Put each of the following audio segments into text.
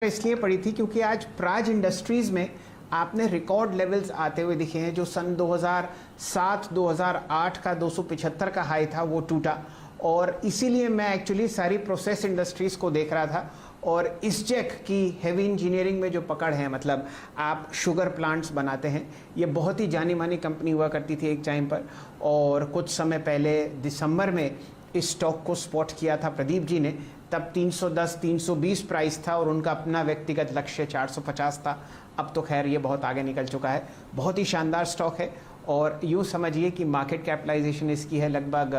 इसलिए पड़ी थी क्योंकि आज प्राज इंडस्ट्रीज में आपने रिकॉर्ड लेवल्स आते हुए दिखे हैं। जो सन 2007-2008 का 275 का हाई था वो टूटा, और इसीलिए मैं एक्चुअली सारी प्रोसेस इंडस्ट्रीज को देख रहा था। और इसजेक की हेवी इंजीनियरिंग में जो पकड़ है, मतलब आप शुगर प्लांट्स बनाते हैं, ये बहुत ही जानी मानी कंपनी हुआ करती थी एक टाइम पर। और कुछ समय पहले दिसंबर में इस स्टॉक को स्पॉट किया था प्रदीप जी ने, तब 310-320 प्राइस था और उनका अपना व्यक्तिगत लक्ष्य 450 था। अब तो खैर ये बहुत आगे निकल चुका है। बहुत ही शानदार स्टॉक है, और यूँ समझिए कि मार्केट कैपिटलाइजेशन इसकी है लगभग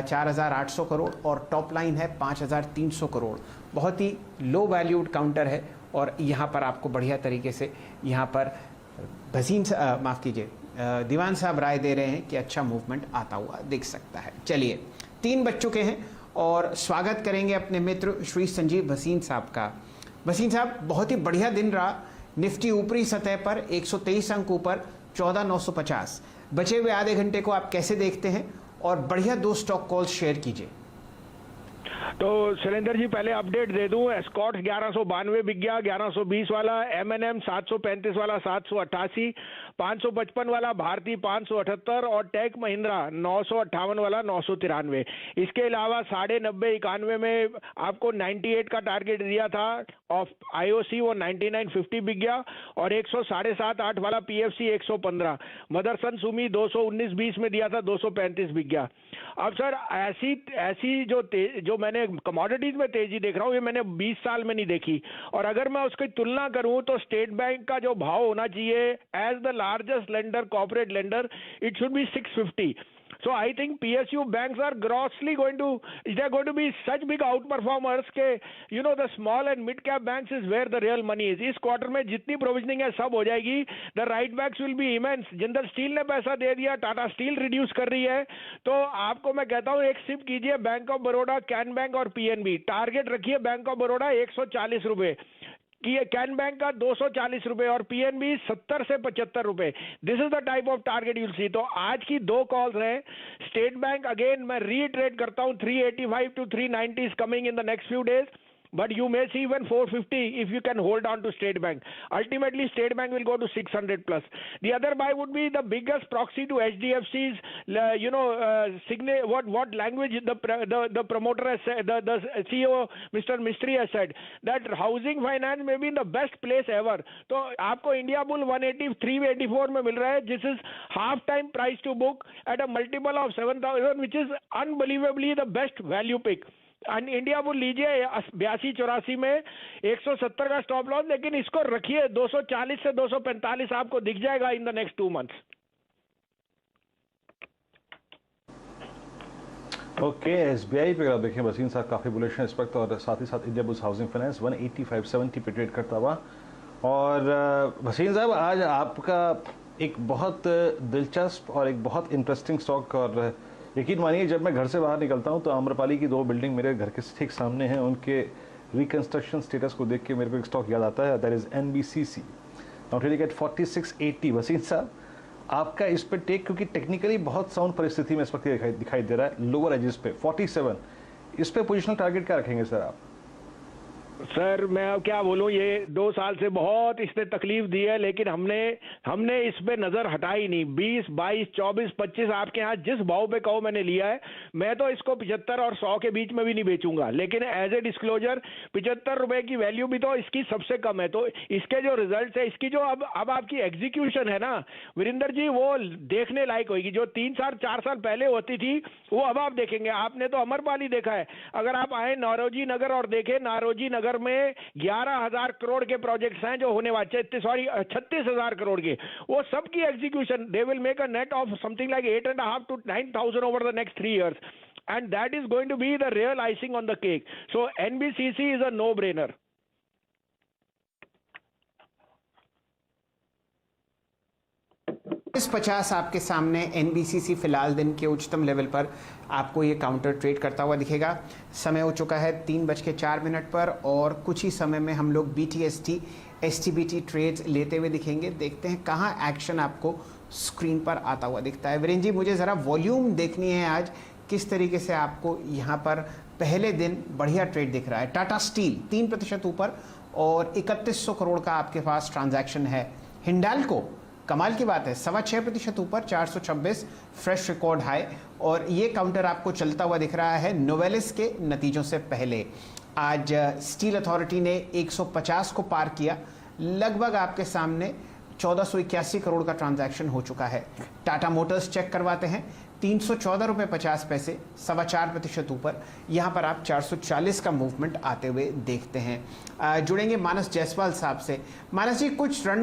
4,800 करोड़ और टॉप लाइन है 5,300 करोड़। बहुत ही लो वैल्यूड काउंटर है, और यहाँ पर आपको बढ़िया तरीके से यहाँ पर माफ़ कीजिए दीवान साहब राय दे रहे हैं कि अच्छा मूवमेंट आता हुआ दिख सकता है। चलिए 3 बज चुके हैं और स्वागत करेंगे अपने मित्र श्री संजीव भसीन साहब का। भसीन साहब, बहुत ही बढ़िया दिन रहा। निफ्टी ऊपरी सतह पर 123 अंक ऊपर 14,950। बचे हुए आधे घंटे को आप कैसे देखते हैं, और बढ़िया 2 स्टॉक कॉल्स शेयर कीजिए। तो शैलेंद्र जी, पहले अपडेट दे दूं। एस्कॉर्ट्स 1192 बिक गया, 1120 वाला। एमएनएम 735 वाला 788, 555 वाला भारती 578, और टेक महिंद्रा 958 वाला 993। इसके अलावा 90.91 में आपको 98 का टारगेट दिया था ऑफ आईओसी, वो 99.50 बिक गया। और 107.8 वाला पीएफसी 115। मदरसन सुमी 219.20 में दिया था, 235 बिक गया। अब सर, ऐसी जो मैंने कमोडिटीज में तेजी देख रहा हूँ, ये मैंने 20 साल में नहीं देखी। और अगर मैं उसकी तुलना करूं तो स्टेट बैंक का जो भाव होना चाहिए as the largest lender, corporate lender, it should be 650. So I think PSU banks are grossly going to be such big outperformers के the small and mid cap banks is where the real money is. इस quarter में जितनी provisioning है सब हो जाएगी. The right backs will be immense. Jindal steel ने पैसा दे दिया, टाटा स्टील रिड्यूस कर रही है. तो आपको मैं कहता हूँ एक सिप कीजिए bank of Baroda, can bank और पीएनबी. टारगेट रखिए बैंक ऑफ बड़ौदा 140 रुपए कि कैन बैंक का 240 रुपए और पीएनबी 70 से 75 रुपए. This is the type of target you'll see. तो आज की 2 कॉल्स हैं. स्टेट बैंक अगेन मैं रीट्रेड करता हूं, 385 to 390 is coming in the next few days. But you may see even 450 if you can hold on to State Bank. Ultimately, State Bank will go to 600 plus. The other buy would be the biggest proxy to HDFC's. What language the promoter has said, the CEO Mr. Mistry has said that housing finance may be in the best place ever. तो आपको India bull 183-84 में मिल रहा है. This is half time price to book at a multiple of 7,000, which is unbelievably the best value pick. India bull लीजिए 82-84 में 170 का stop loss, लेकिन इसको रखिए 240 से 245 आपको दिख जाएगा in the next 2 months. Okay, SBI पे देखिए वसीम साहब काफ़ी बुलिश हैं इस वक्त, और साथ ही साथ इंडिया बुल्स हाउसिंग फाइनेंस 185.70 पे ट्रेड करता हुआ. और वसीम साहब, आज आपका एक बहुत दिलचस्प और एक बहुत इंटरेस्टिंग स्टॉक, और यकीन मानिए जब मैं घर से बाहर निकलता हूं तो आम्रपाली की 2 बिल्डिंग मेरे घर के ठीक सामने हैं. उनके रिकंस्ट्रक्शन स्टेटस को देख के मेरे को एक स्टॉक याद आता है, that is NBCC. Now trading at 4680. Wasim साहब, आपका इस पे टेक, क्योंकि टेक्निकली बहुत साउंड परिस्थिति में इस वक्त दिखाई दे रहा है, लोअर एजेस पे 47, इस पे पोजिशनल टारगेट क्या रखेंगे सर आप? सर मैं अब क्या बोलूं, ये 2 साल से बहुत इसने तकलीफ दी है, लेकिन हमने इस पे नजर हटाई नहीं. 20, 22, 24, 25 आपके यहाँ जिस भाव पे कहो मैंने लिया है. मैं तो इसको 75 और 100 के बीच में भी नहीं बेचूंगा, लेकिन एज ए डिस्क्लोजर 75 रुपए की वैल्यू भी तो इसकी सबसे कम है. तो इसके जो रिजल्ट है, इसकी जो अब आपकी एग्जीक्यूशन है ना वीरेंद्र जी, वो देखने लायक होगी. जो 3 साल 4 साल पहले होती थी वो अब आप देखेंगे. आपने तो अमरपाली देखा है. अगर आप आए नारोजी नगर और देखें, नारोजी नगर में 11,000 करोड़ के प्रोजेक्ट्स हैं जो होने वाले, 36,000 करोड़ के. वो सब की execution, they will make a net of something like 8,500 to 9,000 over the next 3 years, and that is going to be the real icing on the cake. So NBCC is a no brainer. इस 50 आपके सामने NBCC फिलहाल दिन के उच्चतम level पर आपको ये काउंटर ट्रेड करता हुआ दिखेगा. समय हो चुका है 3:04 पर, और कुछ ही समय में हम लोग BTST STBT ट्रेड्स लेते हुए दिखेंगे. देखते हैं कहाँ एक्शन आपको स्क्रीन पर आता हुआ दिखता है. वीरेंद्र जी, मुझे ज़रा वॉल्यूम देखनी है आज, किस तरीके से आपको यहाँ पर पहले दिन बढ़िया ट्रेड दिख रहा है. टाटा स्टील 3% ऊपर और 3100 करोड़ का आपके पास ट्रांजैक्शन है। हिंडाल्को, कमाल की बात है, 6.25% ऊपर, 426 फ्रेश रिकॉर्ड हाई, और ये काउंटर आपको चलता हुआ दिख रहा है नोवेलिस के नतीजों से पहले। आज स्टील अथॉरिटी ने 150 को पार किया, लगभग आपके सामने 1481 करोड़ का ट्रांजैक्शन हो चुका है। टाटा मोटर्स चेक करवाते हैं, 314 रुपये 50 पैसे, 4.25% ऊपर, यहाँ पर आप 440 का मूवमेंट आते हुए देखते हैं। जुड़ेंगे मानस जायसवाल साहब से। मानस जी, कुछ रन